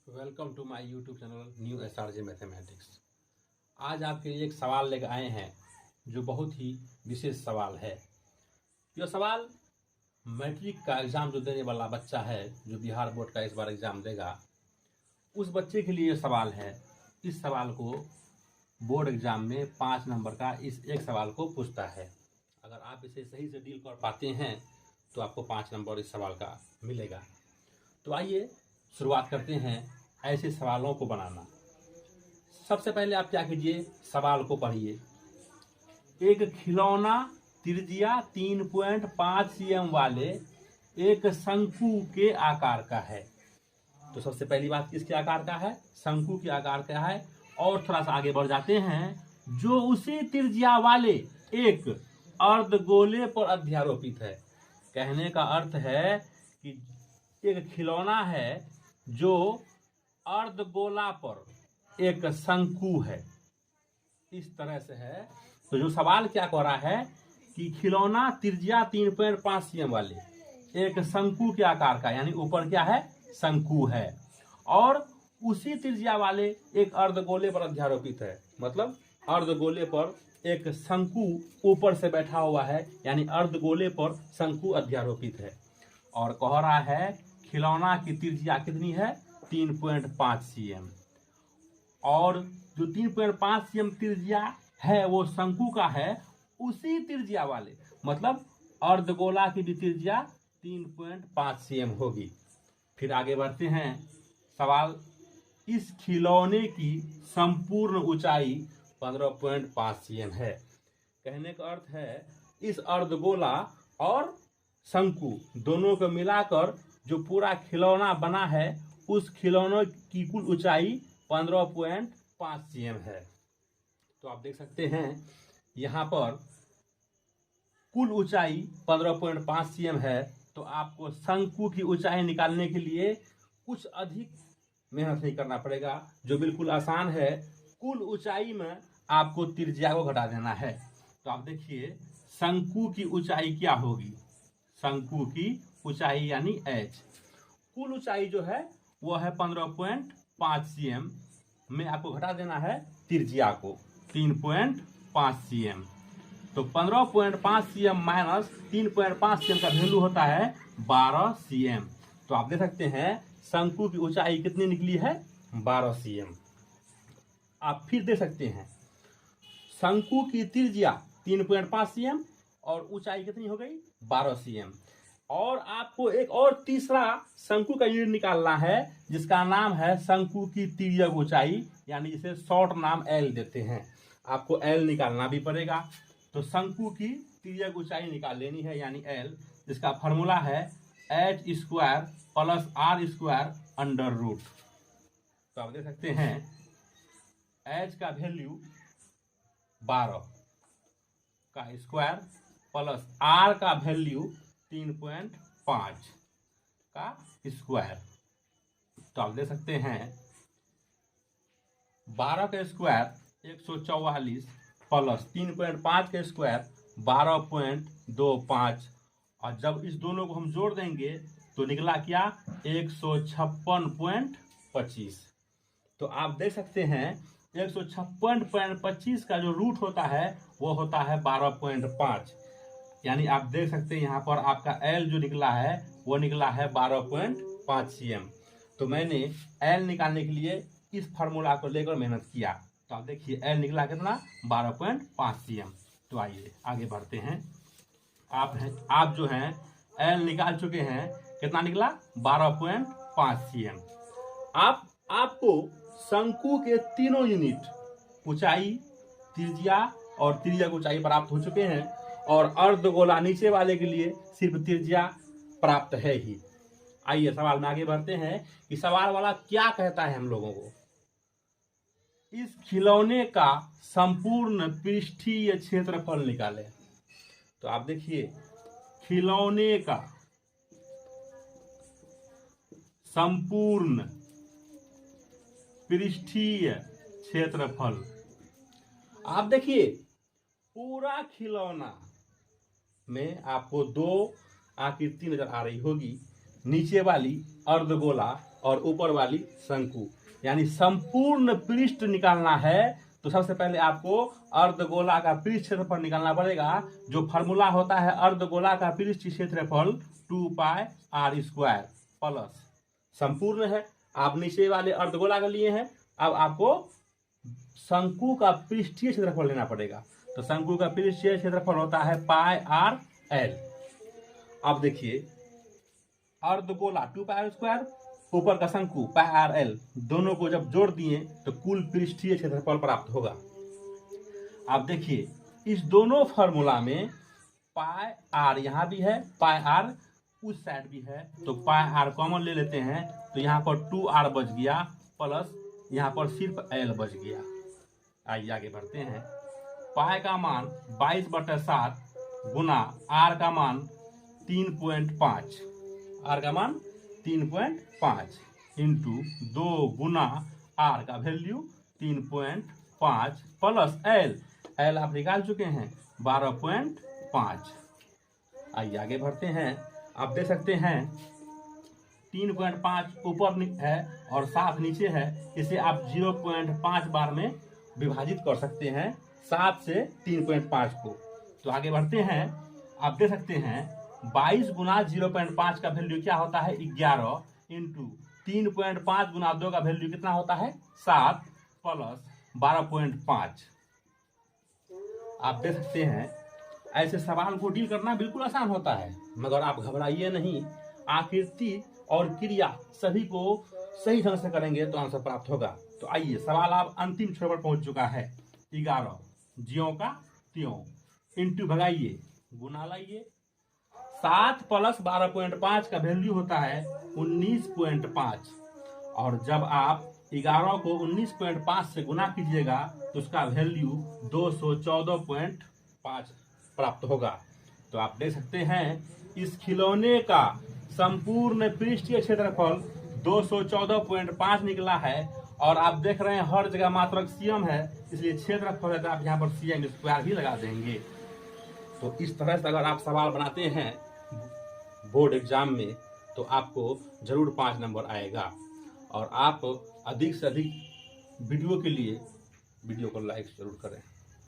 Welcome to my YouTube channel new SRJ mathematics. आज आपके लिए एक सवाल लेकर आए हैं जो बहुत ही विशेष सवाल है। यह सवाल मैट्रिक का एग्ज़ाम जो देने वाला बच्चा है, जो बिहार बोर्ड का इस बार एग्ज़ाम देगा, उस बच्चे के लिए सवाल है। इस सवाल को बोर्ड एग्ज़ाम में 5 नंबर का इस एक सवाल को पूछता है। अगर आप इसे सही से डील कर पाते हैं तो आपको 5 नंबर इस सवाल का मिलेगा। तो आइए शुरुआत करते हैं ऐसे सवालों को बनाना। सबसे पहले आप क्या कीजिए, सवाल को पढ़िए। एक खिलौना त्रिज्या 3.5 cm वाले एक शंकु के आकार का है। तो सबसे पहली बात किसके आकार का है? शंकु के आकार का है। और थोड़ा सा आगे बढ़ जाते हैं। जो उसी त्रिज्या वाले एक अर्धगोले पर अध्यारोपित है। कहने का अर्थ है कि एक खिलौना है जो अर्धगोला पर एक शंकु है, इस तरह से है। तो जो सवाल क्या कह रहा है कि खिलौना त्रिज्या 3.5 cm वाले एक शंकु के आकार का, यानी ऊपर क्या है? शंकु है, और उसी त्रिज्या वाले एक अर्धगोले पर अध्यारोपित है। मतलब अर्धगोले पर एक शंकु ऊपर से बैठा हुआ है, यानी अर्धगोले पर शंकु अध्यारोपित है। और कह रहा है खिलौना की त्रिज्या कितनी है? 3.5 cm। और जो 3.5 cm त्रिज्या है वो शंकु का है, उसी त्रिज्या वाले, मतलब अर्धगोला की भी त्रिज्या 3.5 cm होगी। फिर आगे बढ़ते हैं। सवाल, इस खिलौने की संपूर्ण ऊंचाई 15.5 cm है। कहने का अर्थ है इस अर्धगोला और शंकु दोनों को मिलाकर जो पूरा खिलौना बना है, उस खिलौने की कुल ऊंचाई 15.5 cm है। तो आप देख सकते हैं यहाँ पर कुल ऊंचाई 15.5 cm है। तो आपको शंकु की ऊंचाई निकालने के लिए कुछ अधिक मेहनत नहीं करना पड़ेगा, जो बिल्कुल आसान है। कुल ऊंचाई में आपको त्रिज्या को घटा देना है। तो आप देखिए शंकु की ऊंचाई क्या होगी? शंकु की ऊंचाई यानी h, कुल ऊंचाई जो है वो है 15.5 cm में आपको घटा देना है त्रिज्या को 3.5 cm। तो 15.5 cm माइनस 3.5 cm का वैल्यू होता है 12 cm। तो आप देख सकते हैं शंकु की ऊंचाई कितनी निकली है? 12 cm। आप फिर देख सकते हैं शंकु की त्रिज्या 3.5 cm और ऊंचाई कितनी हो गई? 12 cm। और आपको एक और तीसरा शंकु का यूनिट निकालना है, जिसका नाम है शंकु की तिर्यक ऊंचाई, यानी जिसे शॉर्ट नाम L देते हैं। आपको L निकालना भी पड़ेगा। तो शंकु की तिर्यक ऊंचाई निकाल लेनी है, यानी L, जिसका फॉर्मूला है h² + r² अंडर रूट। तो आप देख सकते हैं h का वैल्यू 12 का स्क्वायर प्लस r का वैल्यू 3.5 का स्क्वायर। तो आप देख सकते हैं 12 का स्क्वायर 144 प्लस 3.5 का स्क्वायर 12.25, और जब इस दोनों को हम जोड़ देंगे तो निकला क्या? 156.25। तो आप देख सकते हैं 156.25 का जो रूट होता है वो होता है 12.5, यानी आप देख सकते हैं यहाँ पर आपका L जो निकला है वो निकला है 12.5 cm। तो मैंने L निकालने के लिए इस फार्मूला को लेकर मेहनत किया। तो आप देखिए L निकला कितना? 12.5 cm। तो आइए आगे बढ़ते हैं। आप जो हैं L निकाल चुके हैं, कितना निकला? 12.5 cm। आपको शंकु के तीनों यूनिट ऊंचाई, त्रिज्या और त्रिज्या ऊंचाई प्राप्त हो चुके हैं, और अर्धगोला नीचे वाले के लिए सिर्फ त्रिज्या प्राप्त है ही। आइए सवाल में आगे बढ़ते हैं कि सवाल वाला क्या कहता है हम लोगों को। इस खिलौने का संपूर्ण पृष्ठीय क्षेत्रफल निकालें। तो आप देखिए खिलौने का संपूर्ण पृष्ठीय क्षेत्रफल। आप देखिए पूरा खिलौना में आपको दो आकृति नजर आ रही होगी। नीचे वाली अर्धगोला और ऊपर वाली शंकु, यानी संपूर्ण पृष्ठ निकालना है तो सबसे पहले आपको अर्धगोला का पृष्ठ क्षेत्रफल निकालना पड़ेगा। जो फार्मूला होता है अर्धगोला का पृष्ठ क्षेत्रफल 2πr² प्लस संपूर्ण है। आप नीचे वाले अर्धगोला का लिए हैं, अब आपको शंकु का पृष्ठीय क्षेत्रफल लेना पड़ेगा। तो शंकु का पृष्ठीय क्षेत्रफल होता है πrl। अब देखिए अर्धगोला 2πr², ऊपर का शंकु πrl, दोनों को जब जोड़ दिए तो कुल पृष्ठीय क्षेत्रफल प्राप्त होगा। अब देखिए इस दोनों फॉर्मूला में πr यहाँ भी है, πr उस साइड भी है, तो πr कॉमन ले लेते हैं तो यहाँ पर 2r बच गया प्लस यहाँ पर सिर्फ l बच गया। आइए आगे बढ़ते हैं। पाई का मान 22/7 गुना r का मान 3.5, r का मान 3.5 इंटू 2 गुना r का वैल्यू 3.5 प्लस l आप निकाल चुके हैं 12.5। आइए आगे बढ़ते हैं। आप देख सकते हैं 3.5 ऊपर है और 7 नीचे है, इसे आप 0.5 बार में विभाजित कर सकते हैं 7 से 3.5 को। तो आगे बढ़ते हैं। आप देख सकते हैं 22 गुना 0.5 का वैल्यू क्या होता है 11 इंटू 3.5 गुना 2 का वैल्यू कितना होता है 7 प्लस 12.5। आप देख सकते हैं ऐसे सवाल को डील करना बिल्कुल आसान होता है, मगर आप घबराइए नहीं। आकृति और क्रिया सभी को सही ढंग से करेंगे तो आंसर प्राप्त होगा। तो आइए सवाल आप अंतिम छोर पर पहुंच चुका है। 11 ज्यों का त्यों इंटू भगाइए गुना लाइए। 7 प्लस 12.5 का वैल्यू होता है 19.5 और जब आप 11 को 19.5 से गुना कीजिएगा तो उसका वैल्यू 214.5 प्राप्त होगा। तो आप देख सकते हैं इस खिलौने का संपूर्ण पृष्ठीय क्षेत्रफल 214.5 निकला है और आप देख रहे हैं हर जगह मात्रक सीएम है, इसलिए क्षेत्रफल है तो आप यहाँ पर cm² भी लगा देंगे। तो इस तरह से अगर आप सवाल बनाते हैं बोर्ड एग्जाम में तो आपको जरूर 5 नंबर आएगा। और आप अधिक से अधिक वीडियो के लिए वीडियो को लाइक जरूर करें।